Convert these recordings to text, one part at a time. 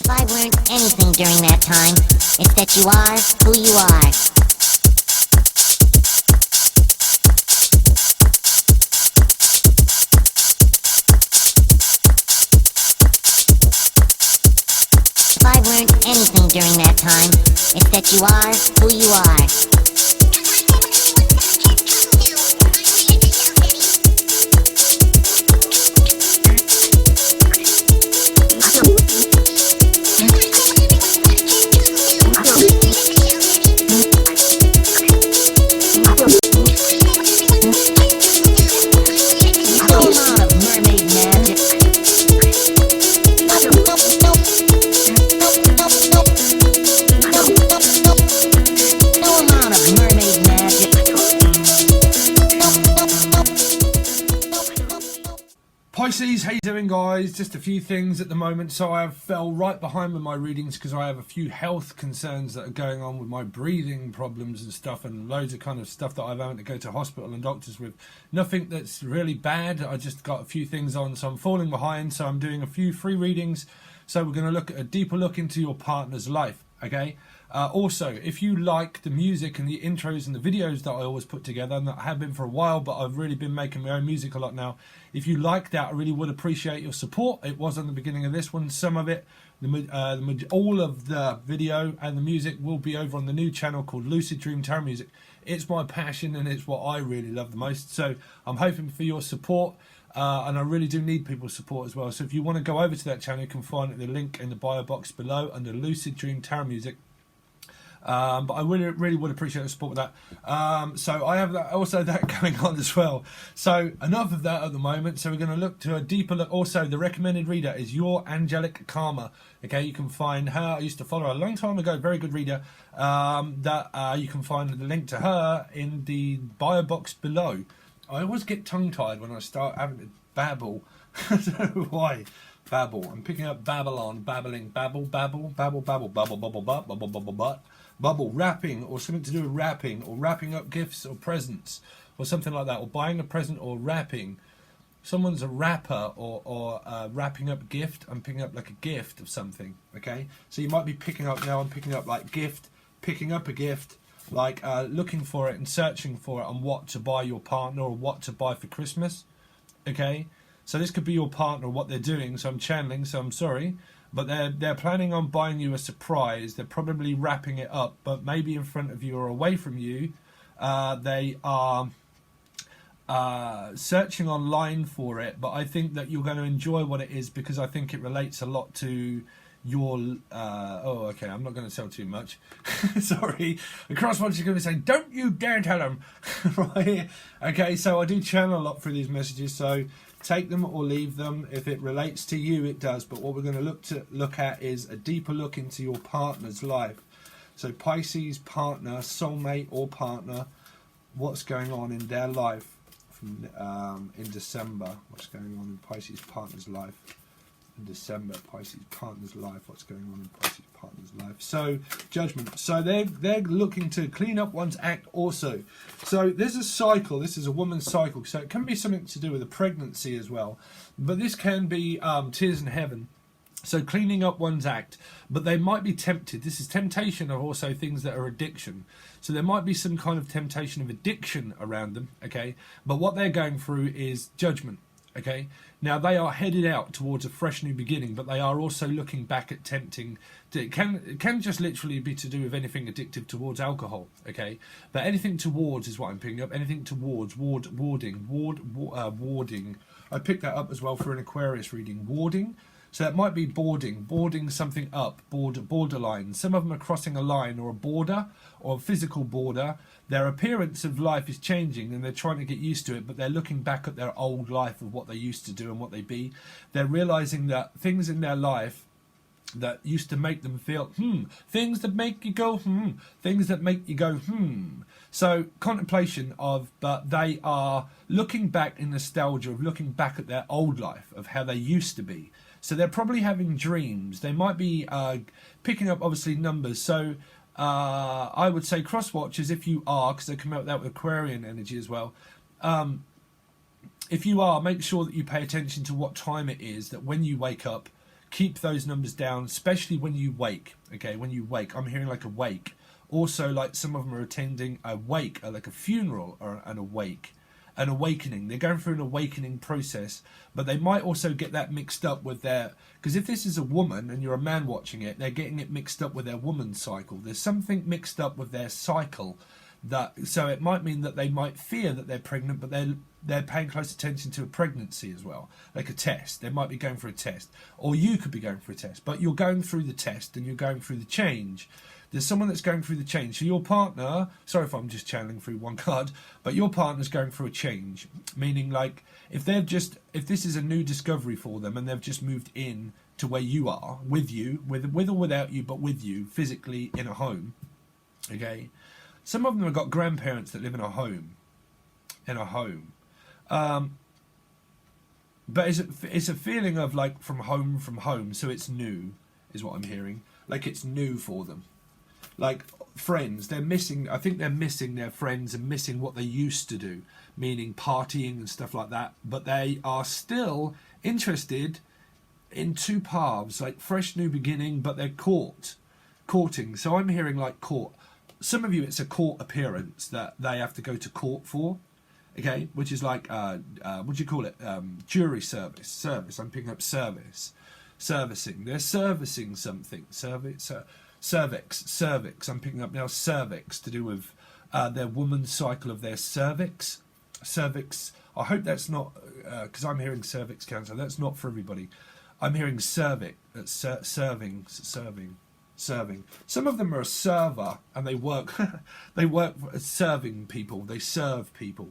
If I've learned anything during that time, it's that you are who you are. If I've learned anything during that time, it's that you are who you are. Pisces, how you doing guys? Just a few things at the moment. So I fell right behind with my readings because I have a few health concerns that are going on with my breathing problems and stuff, and loads of kind of stuff that I've had to go to hospital and doctors with. Nothing that's really bad, I just got a few things on, so I'm falling behind. So I'm doing a few free readings. So we're going to look at a deeper look into your partner's life, okay? Also, if you like the music and the intros and the videos that I always put together, and that I have been for a while, but I've really been making my own music a lot now. If you like that, I really would appreciate your support. It was on the beginning of this one. Some of it, all of the video and the music will be over on the new channel called Lucid Tarot Music. It's my passion and it's what I really love the most. So I'm hoping for your support. And I really do need people's support as well. So if you want to go over to that channel, you can find the link in the bio box below under Lucid Tarot Music. But I really would appreciate the support with that. So I have that, also that going on as well. So enough of that at the moment. So we're going to look to a deeper look. Also, the recommended reader is Your Angelic Karma. Okay, you can find her. I used to follow her a long time ago. Very good reader. You can find the link to her in the bio box below. I always get tongue-tied when I start having to babble. I don't know why. Babble. I'm picking up Babylon, babbling, babble, babble, babble, babble, babble, babble, babble, babble, babble, bubble, wrapping, or something to do with wrapping, or wrapping up gifts or presents, or something like that, or buying a present, or wrapping. Someone's a wrapper, or wrapping up gift. I'm picking up like a gift of something, okay? So you might be picking up, now I'm picking up like gift, picking up a gift, like looking for it and searching for it on what to buy your partner or what to buy for Christmas, okay? So this could be your partner, what they're doing. So I'm channeling, so I'm sorry, but they're planning on buying you a surprise. They're probably wrapping it up, but maybe in front of you or away from you. They are searching online for it, but I think that you're going to enjoy what it is because I think it relates a lot to your oh, okay, I'm not going to tell too much. Sorry, the crosswatch is going to say, don't you dare tell them. Right? Okay, so I do channel a lot through these messages, so take them or leave them. If it relates to you, it does. But what we're going to look at is a deeper look into your partner's life. So Pisces partner, soulmate or partner, what's going on in their life from in December? What's going on in Pisces partner's life? In December, Pisces partner's life. What's going on in Pisces partner's life? So judgment. So they're looking to clean up one's act also. So there's a cycle. This is a woman's cycle. So it can be something to do with a pregnancy as well. But this can be tears in heaven. So cleaning up one's act, but they might be tempted. This is temptation of also things that are addiction. So there might be some kind of temptation of addiction around them. Okay, but what they're going through is judgment. Okay, now they are headed out towards a fresh new beginning, but they are also looking back at tempting. It can just literally be to do with anything addictive towards alcohol. Okay, but anything towards is what I'm picking up. Anything towards warding. I picked that up as well for an Aquarius reading. Warding. So that might be boarding something up, borderline. Some of them are crossing a line or a border or a physical border. Their appearance of life is changing and they're trying to get used to it, but they're looking back at their old life of what they used to do and what they be. They're realizing that things in their life that used to make them feel, things that make you go, things that make you go, So contemplation of, but they are looking back in nostalgia of looking back at their old life, of how they used to be. So they're probably having dreams. They might be picking up, obviously, numbers. So I would say cross-watchers, if you are, because they come out with that with Aquarian energy as well. If you are, make sure that you pay attention to what time it is, that when you wake up, keep those numbers down, especially when you wake. Okay, when you wake, I'm hearing like a wake. Also, like some of them are attending a wake, like a funeral or an awakening. They're going through an awakening process, but they might also get that mixed up with their, because if this is a woman and you're a man watching it, they're getting it mixed up with their woman's cycle. There's something mixed up with their cycle, so it might mean that they might fear that they're pregnant, but they're paying close attention to a pregnancy as well, like a test. They might be going for a test, or you could be going for a test, but you're going through the test and you're going through the change. There's someone that's going through the change. So your partner, sorry if I'm just channeling through one card, but your partner's going through a change, meaning like if this is a new discovery for them and they've just moved in to where you are, with you, with or without you, but with you physically in a home. Okay, some of them have got grandparents that live in a home, but it's a feeling of like from home, so it's new, is what I'm hearing. Like it's new for them. Like friends, they're missing. I think they're missing their friends and missing what they used to do, meaning partying and stuff like that. But they are still interested in two paths, like fresh new beginning. But they're courting. So I'm hearing like court. Some of you, it's a court appearance that they have to go to court for. Okay, which is like what do you call it? Jury service. I'm picking up servicing. They're servicing something. Cervix. I'm picking up now cervix to do with their woman's cycle of their cervix. I hope that's not because I'm hearing cervix cancer. That's not for everybody. I'm hearing cervix. Serving. Some of them are a server and they work. They work serving people. They serve people.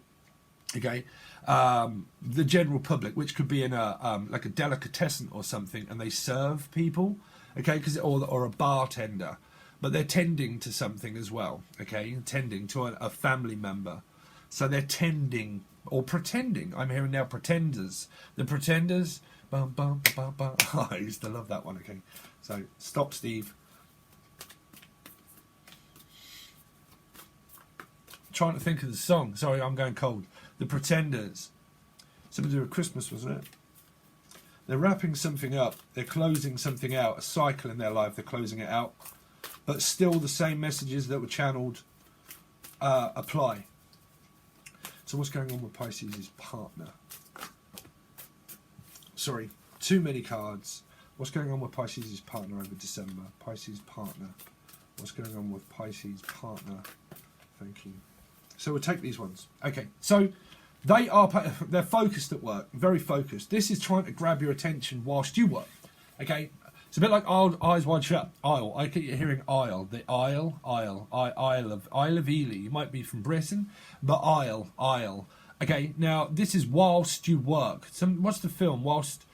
Okay, the general public, which could be in a like a delicatessen or something, and they serve people. Okay, or a bartender, but they're tending to something as well. Okay, tending to a family member, so they're tending or pretending. I'm hearing now pretenders. The pretenders. Bum, bum, bum, bum. Oh, I used to love that one. Okay, so stop, Steve. Trying to think of the song. Sorry, I'm going cold. The Pretenders. Something to do with Christmas, wasn't it? They're wrapping something up. They're closing something out. A cycle in their life. They're closing it out. But still the same messages that were channeled apply. So what's going on with Pisces' partner? Sorry, too many cards. What's going on with Pisces' partner over December? Pisces partner. What's going on with Pisces partner? Thank you. So we'll take these ones. Okay, so they're focused at work, very focused. This is trying to grab your attention whilst you work. Okay, it's a bit like Eyes Wide Shut. Isle. I keep hearing Isle. The Isle of Ely. You might be from Britain, but Isle. Okay, now this is whilst you work. What's the film? Whilst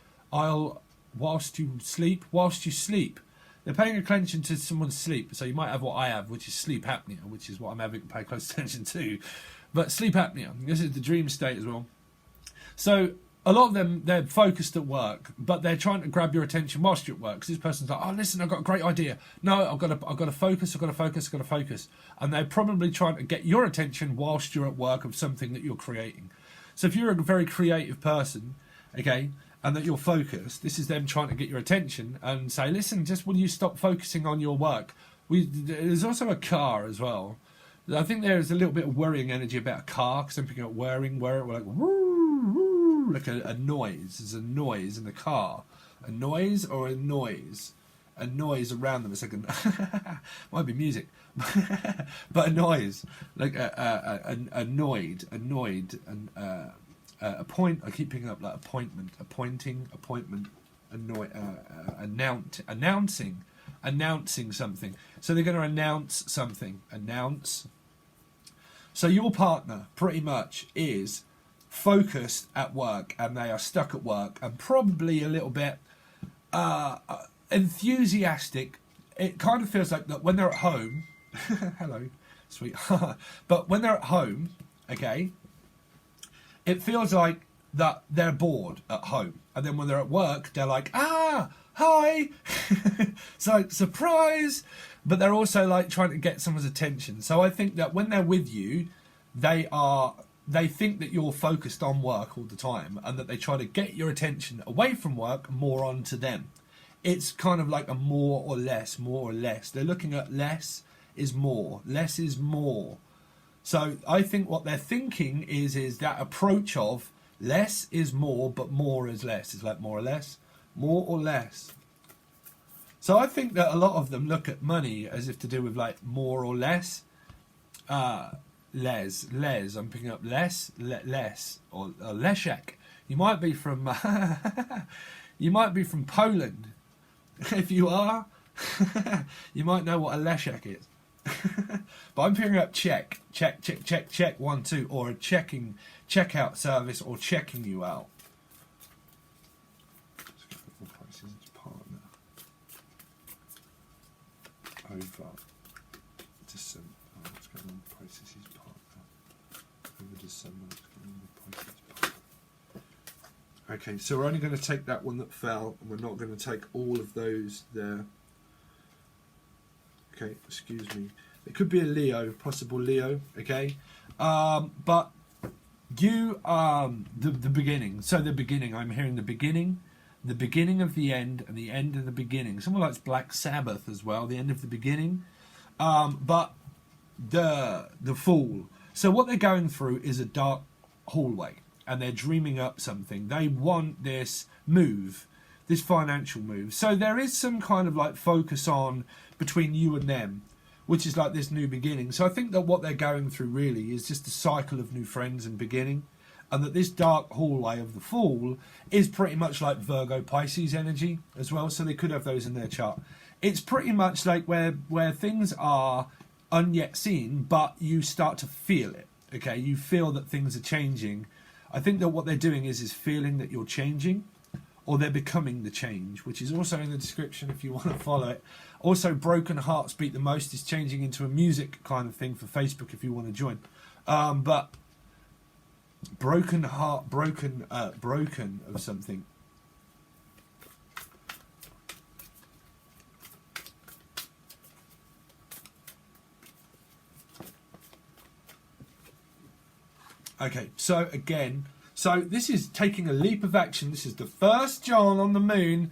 you sleep. They're paying attention to someone's sleep. So you might have what I have, which is sleep apnea, which is what I'm having to pay close attention to. But sleep apnea, this is the dream state as well. So a lot of them, they're focused at work, but they're trying to grab your attention whilst you're at work. Because this person's like, oh, listen, I've got a great idea. No, I've got to focus. And they're probably trying to get your attention whilst you're at work of something that you're creating. So if you're a very creative person, okay, and that you're focused, this is them trying to get your attention and say, listen, just will you stop focusing on your work? There's also a car as well. I think there is a little bit of worrying energy about a car, because I'm picking up whirring, like woo, like a noise. There's a noise in the car. A noise or a noise? A noise around them. It's like might be music, but a noise, like annoyed, and a point. I keep picking up like appointment, announcing something. So they're going to announce something. So your partner pretty much is focused at work, and they are stuck at work, and probably a little bit enthusiastic. It kind of feels like that when they're at home. Hello, sweet. But when they're at home, okay, it feels like that they're bored at home, and then when they're at work, they're like, hi. So surprise. But they're also like trying to get someone's attention. So I think that when they're with you, they think that you're focused on work all the time, and that they try to get your attention away from work more onto them. it's kind of like a more or less, more or less. They're looking at less is more, less is more. So I think what they're thinking is that approach of less is more, but more is less. It's like more or less, more or less. So I think that a lot of them look at money as if to do with like more or less. Les, I'm picking up less, less, or Leszek. You might be from you might be from Poland. If you are, you might know what a Leszek is. But I'm picking up check, 1, 2, or a checkout service, or checking you out. Let's go for Pisces partner over December. Oh, let's go on Pisces partner over December. Let's go on Pisces partner. Okay, so we're only going to take that one that fell, and we're not going to take all of those there. Okay, excuse me. It could be a Leo, possible Leo. Okay, but you the beginning. So the beginning. I'm hearing the beginning of the end, and the end of the beginning. Someone likes Black Sabbath as well. The end of the beginning, but the Fool. So what they're going through is a dark hallway, and they're dreaming up something. They want this move, this financial move. So there is some kind of like focus on between you and them, which is like this new beginning. So I think that what they're going through really is just a cycle of new friends and beginning, and that this dark hallway of the Fool is pretty much like Virgo Pisces energy as well. So they could have those in their chart. It's pretty much like where things are unyet seen, but you start to feel it. Okay, you feel that things are changing. I think that what they're doing is feeling that you're changing, or they're becoming the change, which is also in the description if you want to follow it. Also, Broken Hearts Beat the Most is changing into a music kind of thing for Facebook if you want to join. But broken heart, broken of something. Okay, so again, so this is taking a leap of action. This is the first John on the moon.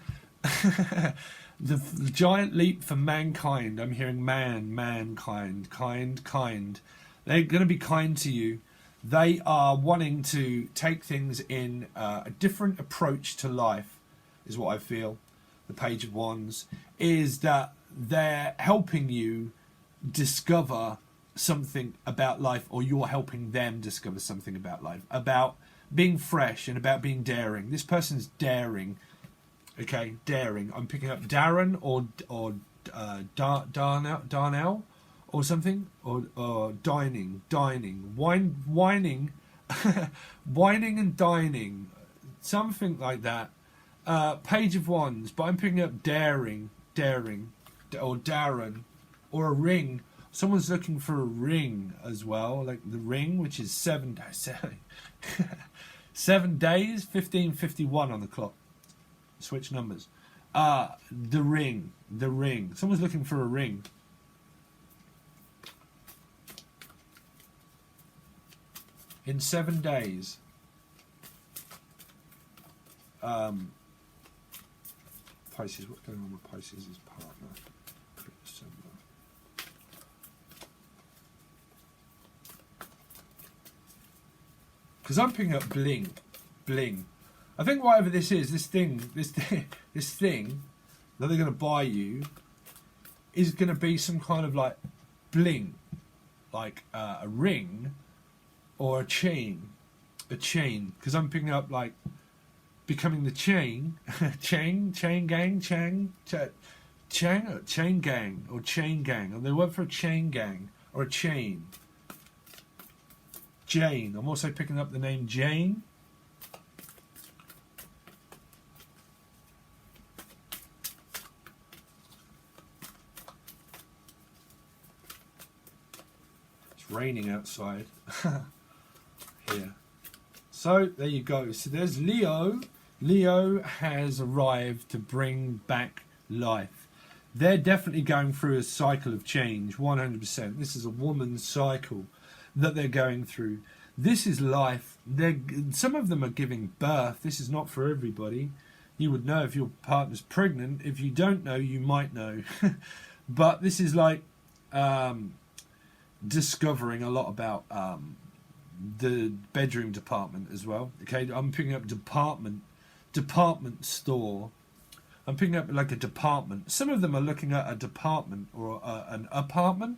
The giant leap for mankind. I'm hearing mankind, kind. They're going to be kind to you. They are wanting to take things in a different approach to life, is what I feel. The Page of Wands is that they're helping you discover something about life, or you're helping them discover something about life, about being fresh and about being daring. This person's daring. Okay, daring. I'm picking up Darren or Darnell or something, or dining, whining, whining and dining, something like that. Page of Wands, but I'm picking up daring, or Darren, or a ring. Someone's looking for a ring as well, like the ring, which is 7 days. 7 days, 15:51 on the clock. Switch numbers. The ring. Someone's looking for a ring. In 7 days. Pisces, what's going on with Pisces' partner? Because I'm picking up bling. I think whatever this is, this thing that they're going to buy you is going to be some kind of like bling, like a ring or a chain. Because I'm picking up like becoming the chain gang, chain gang, or chain gang. Or they work for a chain gang or a chain. Jane. I'm also picking up the name Jane. It's raining outside. Here. So there you go. So there's Leo. Leo has arrived to bring back life. They're definitely going through a cycle of change, 100%. This is a woman's cycle that they're going through. This is life. Some of them are giving birth. This is not for everybody. You would know if your partner's pregnant. If you don't know, you might know. But this is like discovering a lot about the bedroom department as well. Okay, I'm picking up department store. I'm picking up like a department. Some of them are looking at a department or an apartment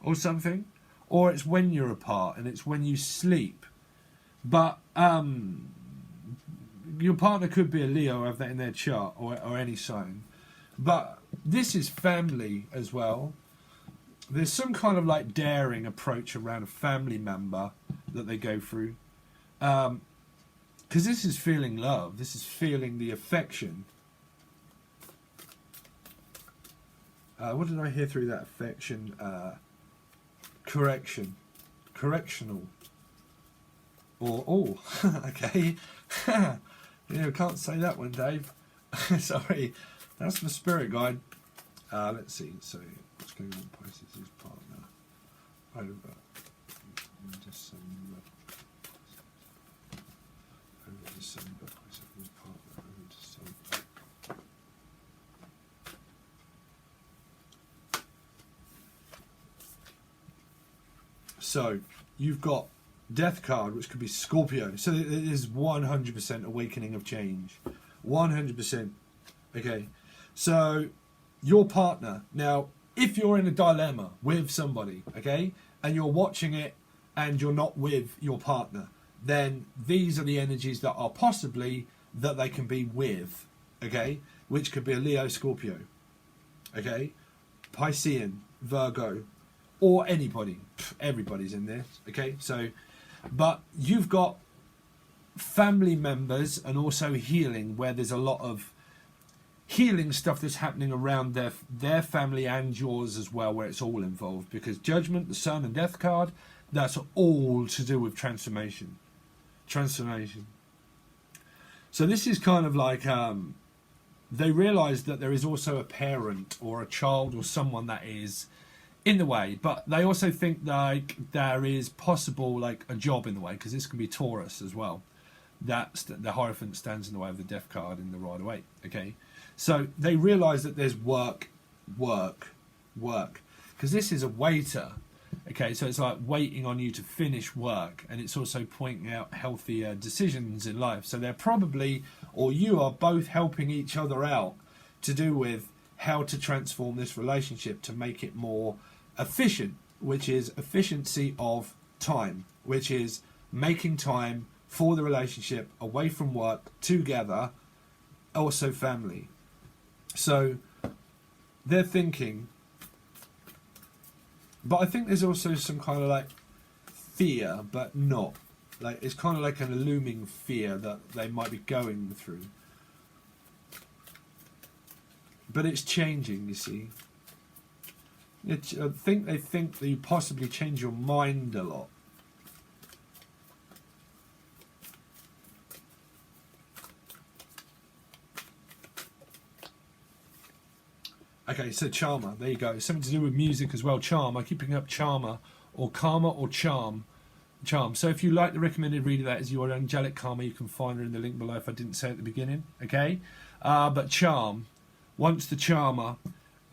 or something, or it's when you're apart and it's when you sleep. But your partner could be a Leo, have that in their chart, or any sign. But this is family as well. There's some kind of like daring approach around a family member that they go through. Because this is feeling love. This is feeling the affection. What did I hear through that affection? Correctional. Or, okay. Yeah, can't say that one, Dave. Sorry. That's the spirit guide. Let's see. So, what's going on Pisces' partner over December? Over December. Pisces' partner over December. So, you've got Death card, which could be Scorpio. So it is 100% awakening of change. 100%. Okay. So your partner. Now, if you're in a dilemma with somebody, okay, and you're watching it and you're not with your partner, then these are the energies that are possibly that they can be with, okay, which could be a Leo, Scorpio, okay, Piscean, Virgo, or anybody. Everybody's in this, okay. So, but you've got family members and also healing, where there's a lot of healing stuff that's happening around their family and yours as well, where it's all involved, because Judgment, the Sun and Death card, that's all to do with transformation. So this is kind of like they realize that there is also a parent or a child or someone that is in the way, but they also think like there is possible like a job in the way, because this can be Taurus as well. That's the Hierophant stands in the way of the Death card in the Rider-Waite. Okay, so they realize that there's work, because this is a waiter. Okay, so it's like waiting on you to finish work, and it's also pointing out healthier decisions in life. So they're probably, or you are both helping each other out to do with how to transform this relationship to make it more efficient, which is efficiency of time, which is making time for the relationship away from work, together, also family. So they're thinking, but I think there's also some kind of like fear, but not. Like it's kind of like an looming fear that they might be going through. But it's changing, you see. I think they think that you possibly change your mind a lot. Okay, so Charmer, there you go. Something to do with music as well. Charm, I keep picking up Charmer, or Karma, or Charm. So if you like the recommended read of that is your Angelic Karma, you can find her in the link below if I didn't say it at the beginning. Okay, but Charm, once the Charmer.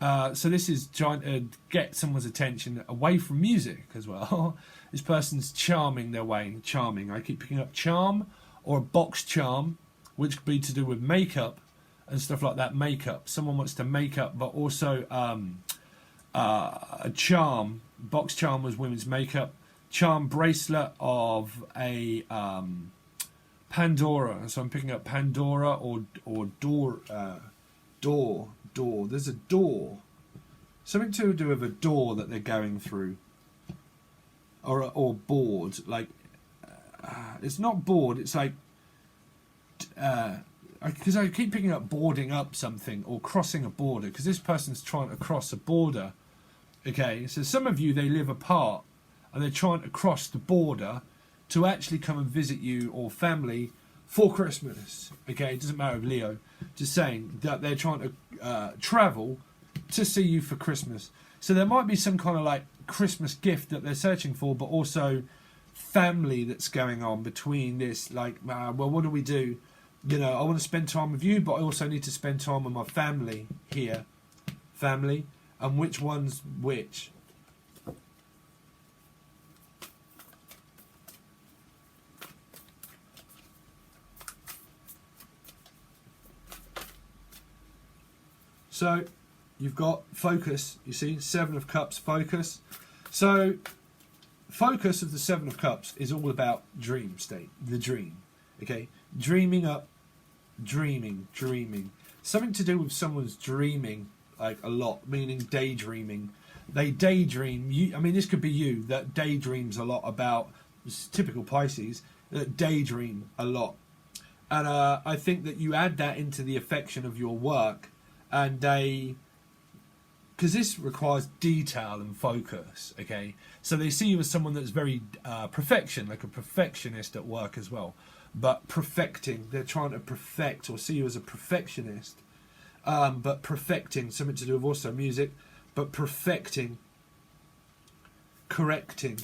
So this is trying to get someone's attention away from music as well. This person's charming their way. Charming. I keep picking up charm or a box charm, which could be to do with makeup and stuff like that. Makeup. Someone wants to make up, but also a charm. Box charm was women's makeup. Charm bracelet of a Pandora. So I'm picking up Pandora or door. Door. There's a door. Something to do with a door that they're going through. Or board. Like, it's not board, it's like, because I keep picking up boarding up something or crossing a border, because this person's trying to cross a border. Okay, so some of you, they live apart and they're trying to cross the border to actually come and visit you or family for Christmas. Okay, it doesn't matter if Leo, just saying that they're trying to travel to see you for Christmas. So there might be some kind of like Christmas gift that they're searching for, but also family that's going on between this, like, well, what do we do? you know, I want to spend time with you, but I also need to spend time with my family here. Family. And which one's which? So you've got focus, you see, Seven of Cups, focus. So focus of the Seven of Cups is all about dream state, the dream. Okay, dreaming up, dreaming. Something to do with someone's dreaming, like a lot, meaning daydreaming. They daydream. I mean, this could be you that daydreams a lot about, typical Pisces, that daydream a lot. And I think that you add that into the affection of your work, and because this requires detail and focus, okay? So they see you as someone that's very perfection, like a perfectionist at work as well. But perfecting, they're trying to perfect, or see you as a perfectionist. But perfecting, something to do with also music, but perfecting, correcting.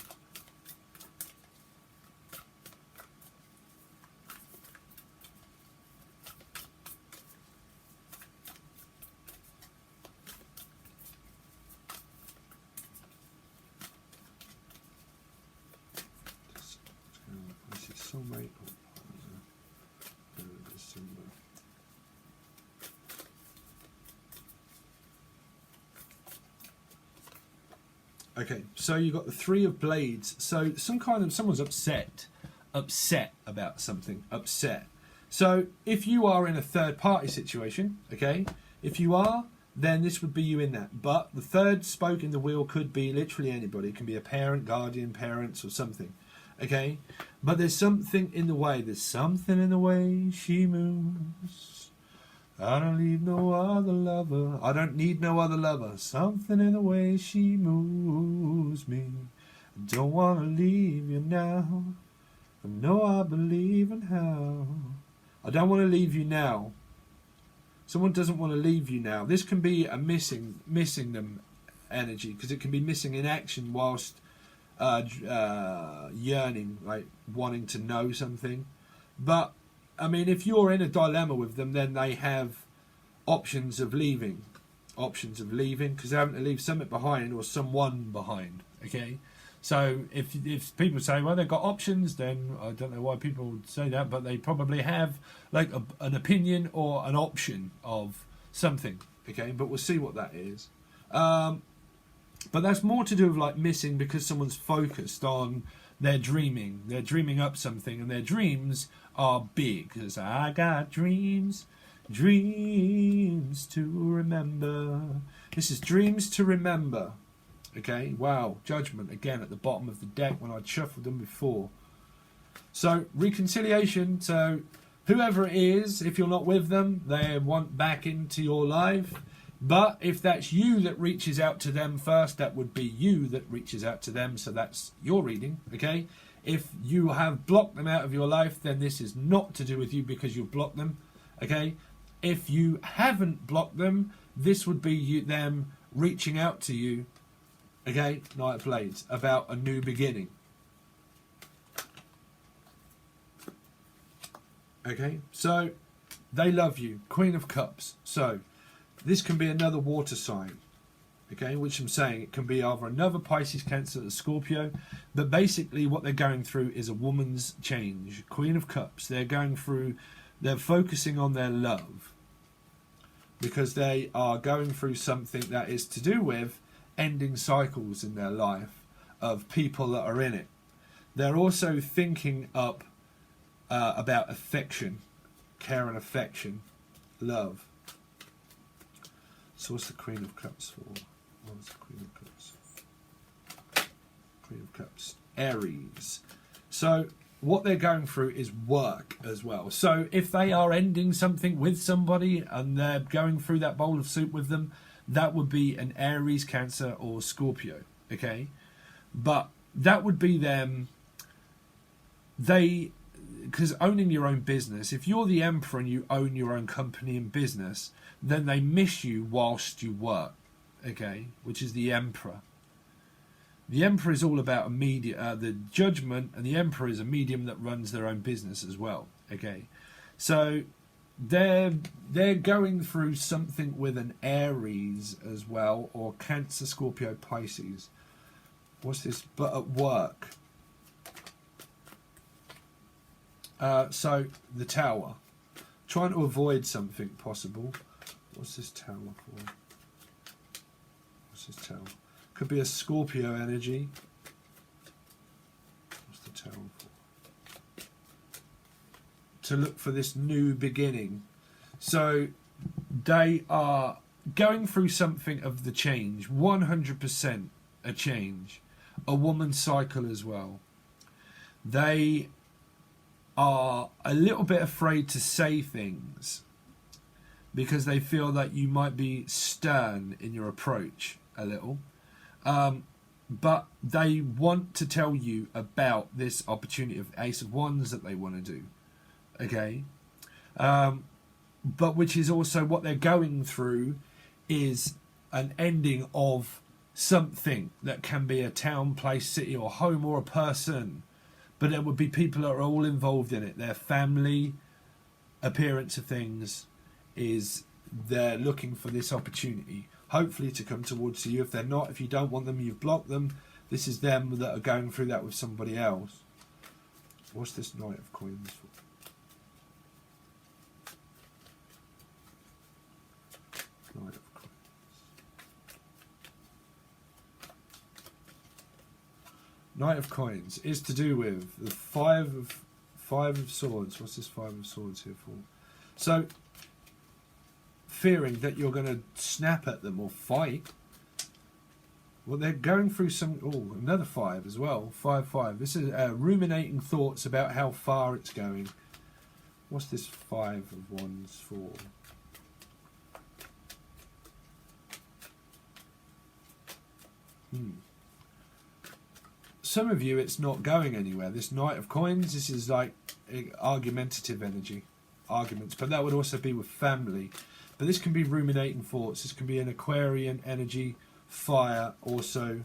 Soulmate. Okay, so you've got the Three of Blades. So someone's upset about something, upset. So if you are in a third party situation, okay, if you are, then this would be you in that. But the third spoke in the wheel could be literally anybody. It can be a parent, guardian, parents, or something. Okay, but there's something in the way. There's something in the way she moves. I don't need no other lover. I don't need no other lover. Something in the way she moves me. I don't want to leave you now. I know I believe in how. I don't want to leave you now. Someone doesn't want to leave you now. This can be a missing them energy, because it can be missing in action whilst yearning, like wanting to know something. But I mean, if you're in a dilemma with them, then they have options of leaving, because they're having to leave something behind or someone behind. Okay, so if people say, well, they've got options, then I don't know why people would say that, but they probably have like an opinion or an option of something. Okay, but we'll see what that is. But that's more to do with like missing, because someone's focused on their dreaming. They're dreaming up something, and their dreams are big. Because I got dreams to remember. This is dreams to remember. Okay, wow, Judgment again at the bottom of the deck when I'd shuffled them before. So reconciliation. So whoever it is, if you're not with them, they want back into your life. But if that's you that reaches out to them first, that would be you that reaches out to them. So that's your reading, okay? If you have blocked them out of your life, then this is not to do with you because you've blocked them, okay? If you haven't blocked them, this would be them reaching out to you, okay? Knight of Blades, about a new beginning. Okay, so they love you. Queen of Cups. So this can be another water sign, okay, which I'm saying it can be either another Pisces, Cancer, or Scorpio, but basically what they're going through is a woman's change. Queen of Cups, they're focusing on their love, because they are going through something that is to do with ending cycles in their life of people that are in it. They're also thinking up about affection, care and affection, love. So what's the Queen of Cups for? What's the Queen of Cups? Queen of Cups. Aries. So what they're going through is work as well. So if they are ending something with somebody and they're going through that bowl of soup with them, that would be an Aries, Cancer, or Scorpio. Okay? But that would be them. Because owning your own business, if you're the Emperor and you own your own company and business, then they miss you whilst you work, okay, which is the Emperor. The Emperor is all about the Judgment, and the Emperor is a medium that runs their own business as well, okay. So they're going through something with an Aries as well, or Cancer, Scorpio, Pisces. What's this? But at work. So the Tower, trying to avoid something possible. What's this Tower for? What's this Tower? Could be a Scorpio energy. What's the Tower for? To look for this new beginning. So they are going through something of the change, 100% a change, a woman's cycle as well. They are a little bit afraid to say things because they feel that you might be stern in your approach a little. But they want to tell you about this opportunity of Ace of Wands that they want to do. Okay? But which is also what they're going through is an ending of something that can be a town, place, city or home or a person. But there would be people that are all involved in it. Their family appearance of things is they're looking for this opportunity, hopefully to come towards you. If they're not, if you don't want them, you've blocked them. This is them that are going through that with somebody else. What's this Knight of Coins for? Knight of Coins. Knight of Coins is to do with the five of Swords. What's this Five of Swords here for? So, fearing that you're going to snap at them or fight. Well, they're going through some... Oh, another 5 as well. 5. This is ruminating thoughts about how far it's going. What's this 5 of Wands for? Some of you, it's not going anywhere. This Knight of Coins, this is like argumentative energy. Arguments. But that would also be with family. But this can be ruminating thoughts. This can be an Aquarian energy, fire, also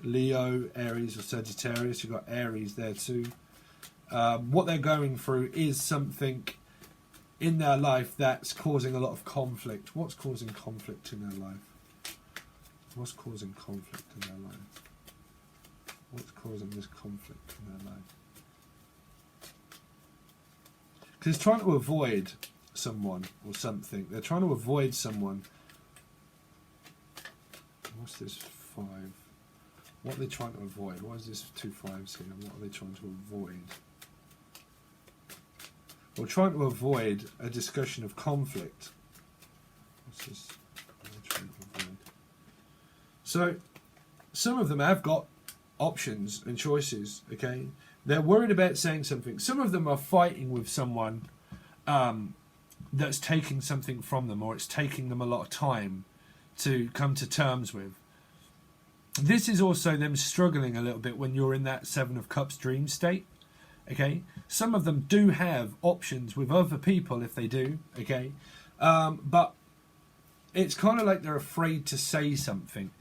Leo, Aries or Sagittarius. You've got Aries there too. What they're going through is something in their life that's causing a lot of conflict. What's causing conflict in their life? What's causing conflict in their life? What's causing this conflict in their life? Because it's trying to avoid someone or something. They're trying to avoid someone. What's this 5? What are they trying to avoid? Why is this 2 5s here? What are they trying to avoid? Well, trying to avoid a discussion of conflict. What's this? What are they trying to avoid? So, some of them have got options and choices, okay? They're worried about saying something. Some of them are fighting with someone that's taking something from them, or it's taking them a lot of time to come to terms with. This is also them struggling a little bit when you're in that 7 of Cups dream state, okay? Some of them do have options with other people if they do, okay? But it's kind of like they're afraid to say something.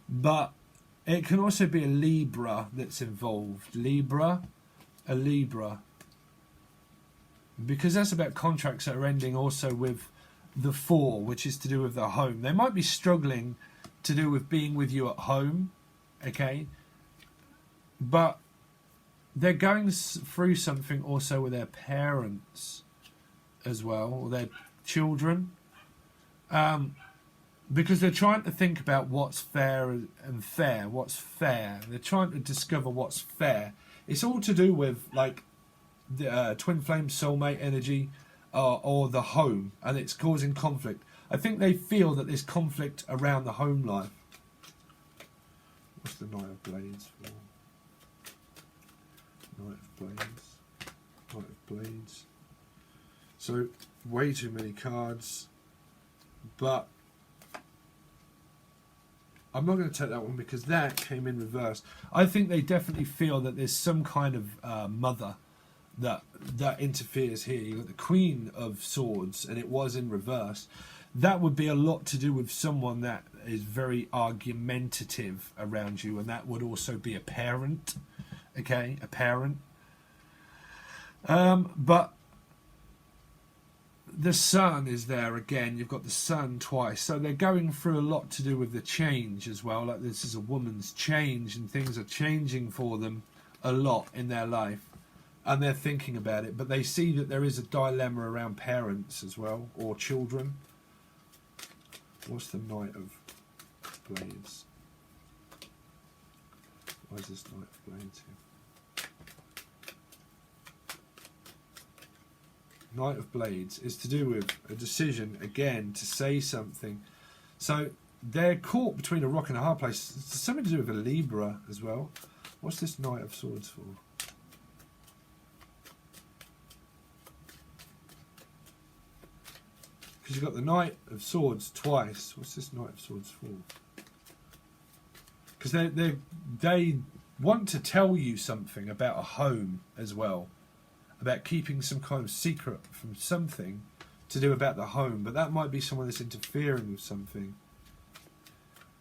But it can also be a Libra that's involved. A Libra. Because that's about contracts that are ending also with the 4, which is to do with the home. They might be struggling to do with being with you at home, okay? But they're going through something also with their parents as well, or their children. Because they're trying to think about what's fair and fair, what's fair. They're trying to discover what's fair. It's all to do with like the twin flame soulmate energy or the home, and it's causing conflict. I think they feel that there's conflict around the home life. What's the Knight of Blades for? Knight of Blades. Knight of Blades. So, way too many cards. But I'm not going to take that one because that came in reverse. I think they definitely feel that there's some kind of mother that interferes here. You've got the Queen of Swords, and it was in reverse. That would be a lot to do with someone that is very argumentative around you, and that would also be a parent. Okay, a parent. But the sun is there again. You've got the sun twice, so they're going through a lot to do with the change as well. Like this is a woman's change, and things are changing for them a lot in their life, and they're thinking about it. But they see that there is a dilemma around parents as well, or children. What's the Knight of Blades? Why is this Knight of Blades here? Knight of Blades is to do with a decision, again, to say something. So they're caught between a rock and a hard place. It's something to do with a Libra as well. What's this Knight of Swords for? Because you've got the Knight of Swords twice. What's this Knight of Swords for? Because they want to tell you something about a home as well. About keeping some kind of secret from something to do about the home, but that might be someone that's interfering with something,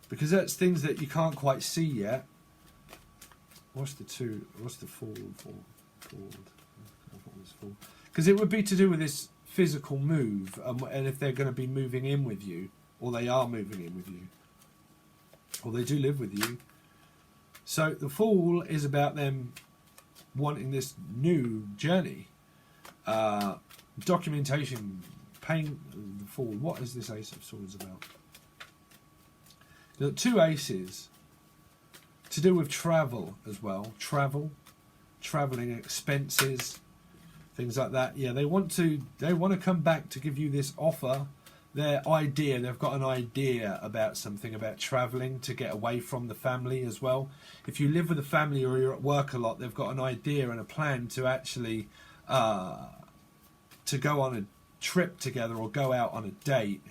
because that's things that you can't quite see yet. What's the Fool for? Because it would be to do with this physical move, and if they're going to be moving in with you, or they are moving in with you, or they do live with you. So the Fool is about them wanting this new journey, documentation, paying the Fool. What is this Ace of Swords about? There are two aces to do with travel as well. Traveling expenses, things like that. Yeah, they want to come back to give you this offer. Their idea, they've got an idea about something, about travelling to get away from the family as well. If you live with a family or you're at work a lot, they've got an idea and a plan to actually to go on a trip together or go out on a date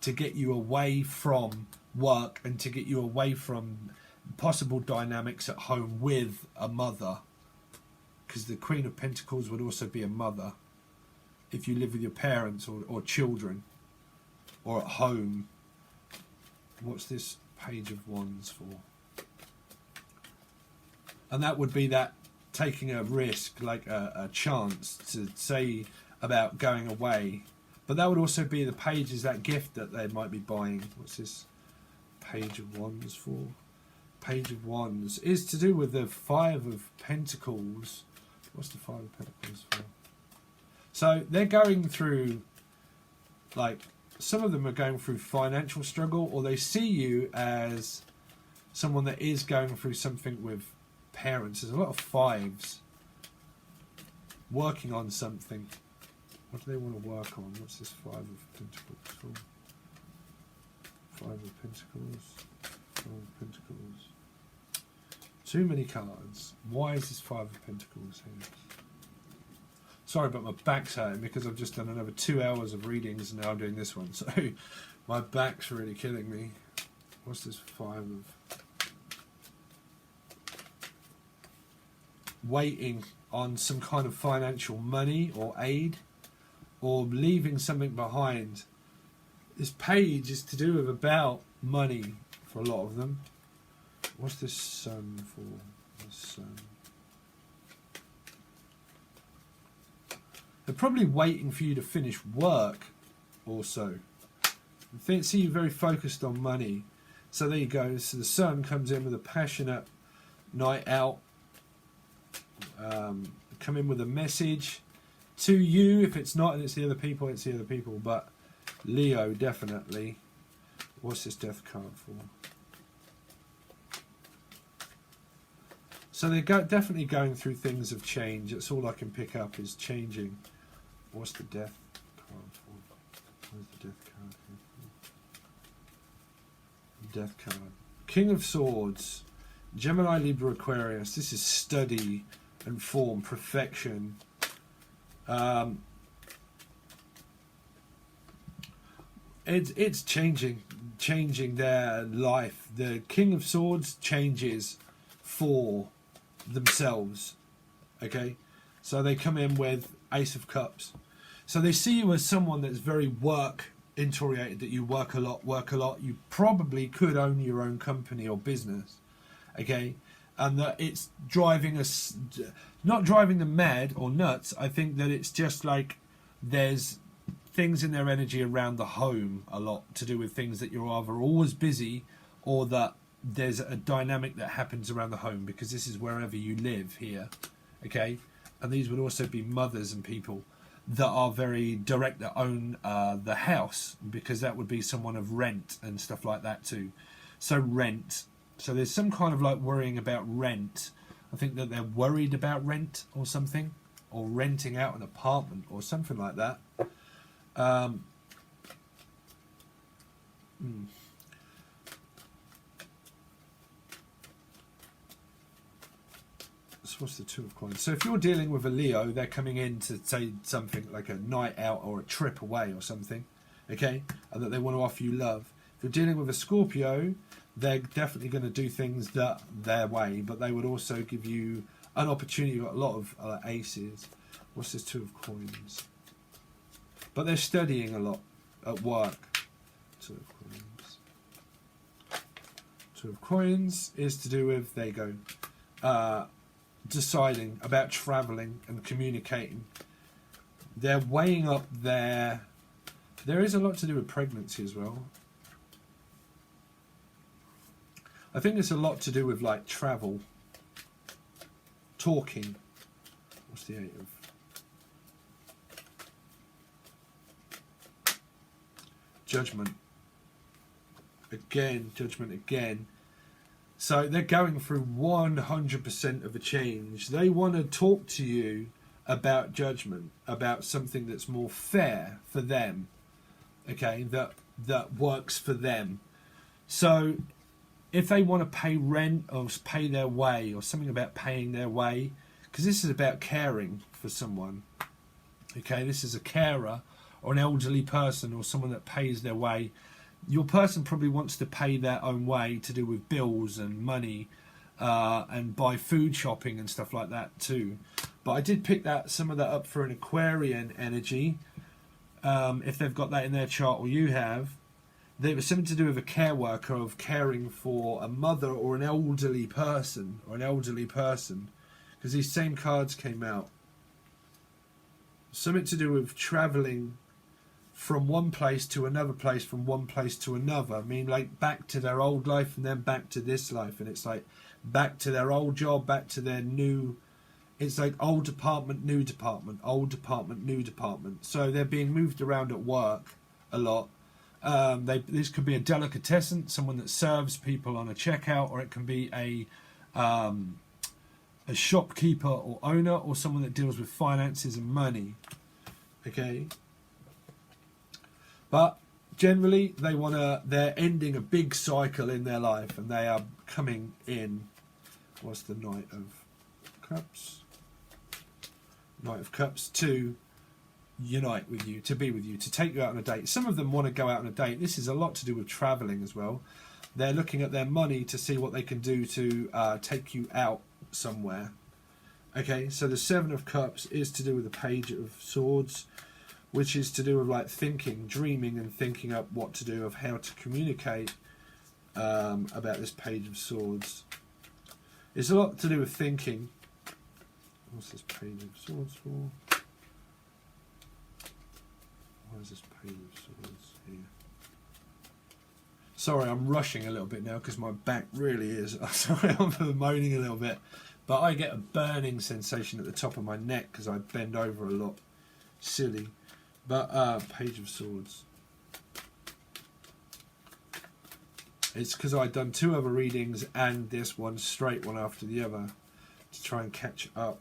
to get you away from work and to get you away from possible dynamics at home with a mother. Because the Queen of Pentacles would also be a mother if you live with your parents or children. Or at home. What's this Page of Wands for? And that would be that taking a risk, like a chance to say about going away. But that would also be the page, is that gift that they might be buying. What's this Page of Wands for? Page of Wands is to do with the Five of Pentacles. What's the Five of Pentacles for? So they're going through, like, some of them are going through financial struggle, or they see you as someone that is going through something with parents. There's a lot of fives working on something. What do they want to work on? What's this Five of Pentacles for? Five of Pentacles. Five of Pentacles. Too many cards. Why is this Five of Pentacles here? Sorry, but my back's hurting because I've just done another 2 hours of readings and now I'm doing this one. So my back's really killing me. What's this Five of... Waiting on some kind of financial money or aid, or leaving something behind. This page is to do with about money for a lot of them. What's this Sun for? The Sun. They're probably waiting for you to finish work also. I see you very focused on money. So there you go. So the Sun comes in with a passionate night out. Come in with a message to you. If it's not and it's the other people, it's the other people. But Leo, definitely. What's this Death card for? So they're definitely going through things of change. That's all I can pick up is changing. What's the Death card for? Where's the Death card here? Death card. King of Swords. Gemini, Libra, Aquarius. This is study and form, perfection. It's changing their life. The King of Swords changes for themselves. Okay, so they come in with Ace of Cups. So they see you as someone that's very work oriented, that you work a lot. You probably could own your own company or business. Okay, and that it's driving us, not driving them mad or nuts. I think that it's just like there's things in their energy around the home a lot to do with things that you're either always busy or that there's a dynamic that happens around the home, because this is wherever you live here, okay? And these would also be mothers and people that are very direct, that own the house, because that would be someone of rent and stuff like that too. So rent. So there's some kind of like worrying about rent. I think that they're worried about rent or something, or renting out an apartment or something like that. So what's the Two of Coins? So if you're dealing with a Leo, they're coming in to say something like a night out or a trip away or something, okay? And that they want to offer you love. If you're dealing with a Scorpio, they're definitely going to do things that their way, but they would also give you an opportunity. You've got a lot of aces. What's this Two of Coins? But they're studying a lot at work. Two of Coins. Two of Coins is to do with, there you go, deciding about travelling and communicating. They're weighing up their... There is a lot to do with pregnancy as well. I think there's a lot to do with like travel, talking. What's the Eight of... Judgment. Again, Judgment again. So they're going through 100% of a change. They want to talk to you about judgment, about something that's more fair for them, okay, that works for them. So if they want to pay rent or pay their way, or something about paying their way, because this is about caring for someone, okay, this is a carer or an elderly person or someone that pays their way. Your person probably wants to pay their own way to do with bills and money and buy food shopping and stuff like that too. But I did pick some of that up for an Aquarian energy. If they've got that in their chart, or you have, there was something to do with a care worker, of caring for a mother or an elderly person, because these same cards came out. Something to do with travelling from one place to another place, from one place to another. I mean, like back to their old life and then back to this life. And it's like back to their old job, back to their new... It's like old department, new department, old department, new department. So they're being moved around at work a lot. This could be a delicatessen, someone that serves people on a checkout, or it can be a shopkeeper or owner, or someone that deals with finances and money. Okay? But generally, they're ending a big cycle in their life, and they are coming in. What's the Knight of Cups? Knight of Cups to unite with you, to be with you, to take you out on a date. Some of them want to go out on a date. This is a lot to do with travelling as well. They're looking at their money to see what they can do to take you out somewhere. Okay, so the Seven of Cups is to do with the Page of Swords, which is to do with like thinking, dreaming, and thinking up what to do, of how to communicate about this Page of Swords. It's a lot to do with thinking. What's this Page of Swords for? Why is this Page of Swords here? Sorry, I'm rushing a little bit now because my back really is. Sorry, I'm moaning a little bit. But I get a burning sensation at the top of my neck because I bend over a lot. Silly. But Page of Swords. It's because I'd done two other readings and this one straight, one after the other, to try and catch up.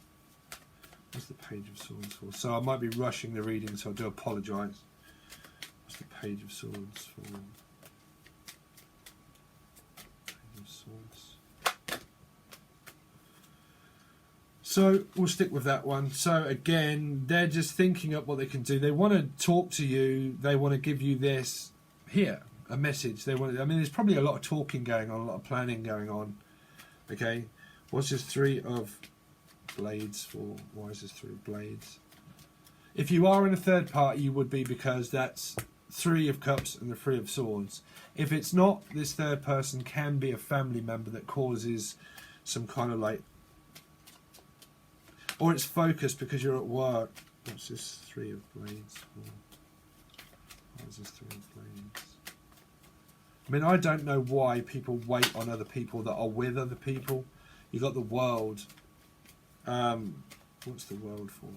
What's the Page of Swords for? So I might be rushing the reading, so I do apologise. What's the Page of Swords for? Page of Swords. So we'll stick with that one. So again, they're just thinking up what they can do. They want to talk to you. They want to give you this here, a message. They want. I mean, there's probably a lot of talking going on, a lot of planning going on. Okay, what's this Three of Blades for? Why is this Three of Blades? If you are in a third party, you would be, because that's Three of Cups and the Three of Swords. If it's not, this third person can be a family member that causes some kind of like, or it's focused because you're at work. What's this 3 of Blades for? What is this 3 of Blades? I mean, I don't know why people wait on other people that are with other people. You got the World. What's the World for?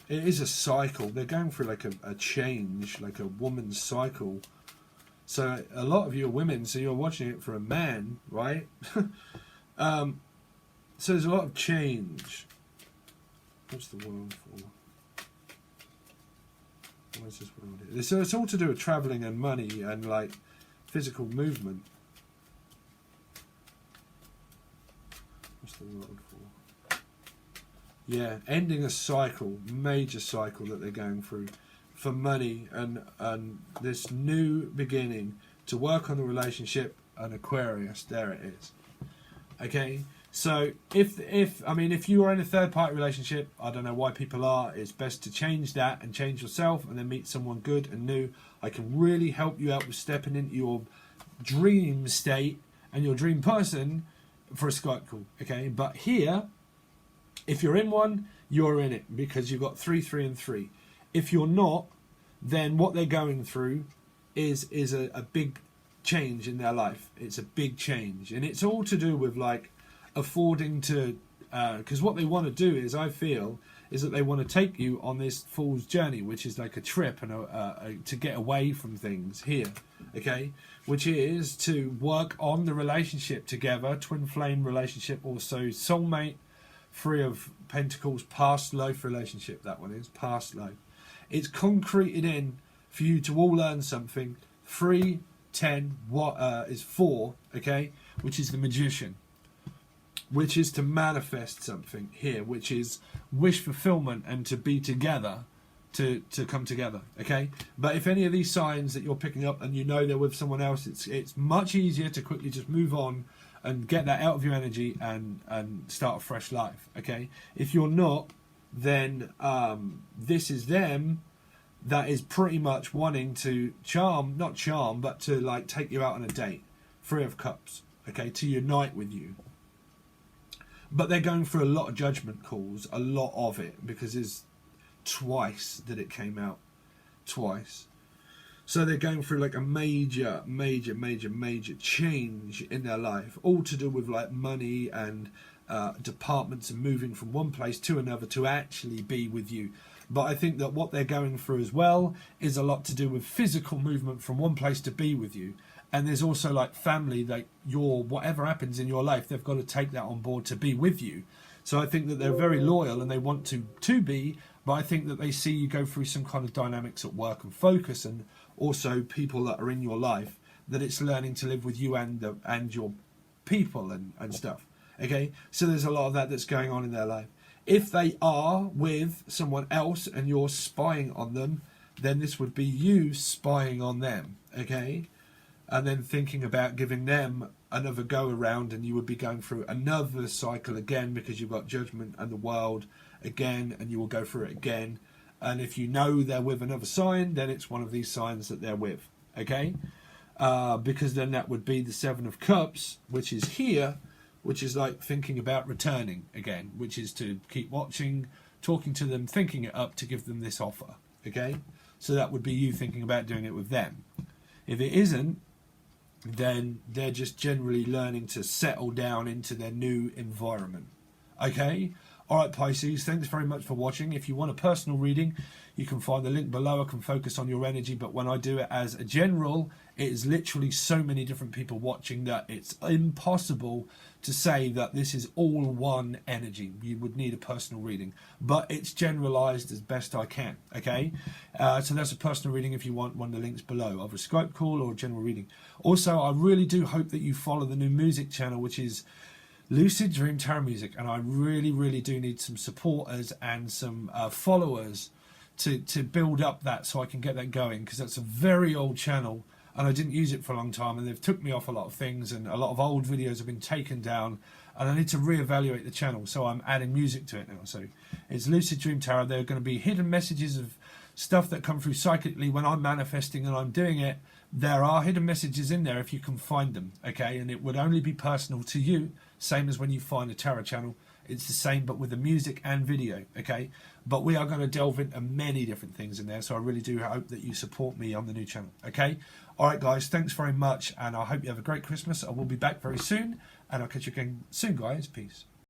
It is a cycle. They're going through like a change, like a woman's cycle. So a lot of you are women, so you're watching it for a man, right? So there's a lot of change. What's the World for? What is this World here? So it's all to do with travelling and money and like physical movement. What's the World for? Yeah, ending a cycle, major cycle that they're going through for money and this new beginning to work on the relationship and Aquarius. There it is. Okay. So if you are in a third party relationship, I don't know why people are, it's best to change that and change yourself and then meet someone good and new. I can really help you out with stepping into your dream state and your dream person for a Skype call. Okay, but here, if you're in one, you're in it because you've got 3, 3 and 3. If you're not, then what they're going through is a big change in their life. It's a big change, and it's all to do with like affording to, because what they want to do is, I feel, is that they want to take you on this fool's journey, which is like a trip and to get away from things here, okay, which is to work on the relationship together, twin flame relationship, also soulmate, 3 of Pentacles, past life relationship. That one is past life. It's concreted in for you to all learn something. 3, 10, what is 4, okay, which is the Magician, which is to manifest something here, which is wish fulfillment and to be together, to come together, okay? But if any of these signs that you're picking up and you know they're with someone else, it's much easier to quickly just move on and get that out of your energy and start a fresh life, okay? If you're not, then this is them that is pretty much wanting to not charm, but to like take you out on a date. 3 of Cups, okay, to unite with you. But they're going through a lot of judgment calls, a lot of it, because there's twice that it came out. Twice. So they're going through like a major change in their life, all to do with like money and departments and moving from one place to another to actually be with you. But I think that what they're going through as well is a lot to do with physical movement from one place to be with you. And there's also like family, like whatever happens in your life, they've got to take that on board to be with you. So I think that they're very loyal and they want to be, but I think that they see you go through some kind of dynamics at work and focus, and also people that are in your life, that it's learning to live with you and your people and stuff. Okay, so there's a lot of that that's going on in their life. If they are with someone else and you're spying on them, then this would be you spying on them. Okay. And then thinking about giving them another go around, and you would be going through another cycle again because you've got Judgment and the World again, and you will go through it again. And if you know they're with another sign, then it's one of these signs that they're with, okay? Because then that would be the 7 of Cups, which is here, which is like thinking about returning again, which is to keep watching, talking to them, thinking it up to give them this offer, okay? So that would be you thinking about doing it with them. If it isn't, then they're just generally learning to settle down into their new environment. Okay? Alright, Pisces, thanks very much for watching. If you want a personal reading, you can find the link below. I can focus on your energy, but when I do it as a general, it is literally so many different people watching that it's impossible to say that this is all one energy. You would need a personal reading, but it's generalized as best I can. Okay, so that's a personal reading if you want one of the links below, either a Skype call or a general reading. Also, I really do hope that you follow the new music channel, which is Lucid Dream Tarot Music, and I really do need some supporters and some followers to build up that, so I can get that going, because that's a very old channel and I didn't use it for a long time, and they've took me off a lot of things, and a lot of old videos have been taken down, and I need to reevaluate the channel, so I'm adding music to it now. So it's Lucid Dream Tarot. There are going to be hidden messages of stuff that come through psychically when I'm manifesting and I'm doing it, there are hidden messages in there if you can find them, okay? And it would only be personal to you, same as when you find a tarot channel. It's the same, but with the music and video, okay? But we are going to delve into many different things in there, so I really do hope that you support me on the new channel, okay? All right, guys, thanks very much, and I hope you have a great Christmas. I will be back very soon, and I'll catch you again soon, guys. Peace.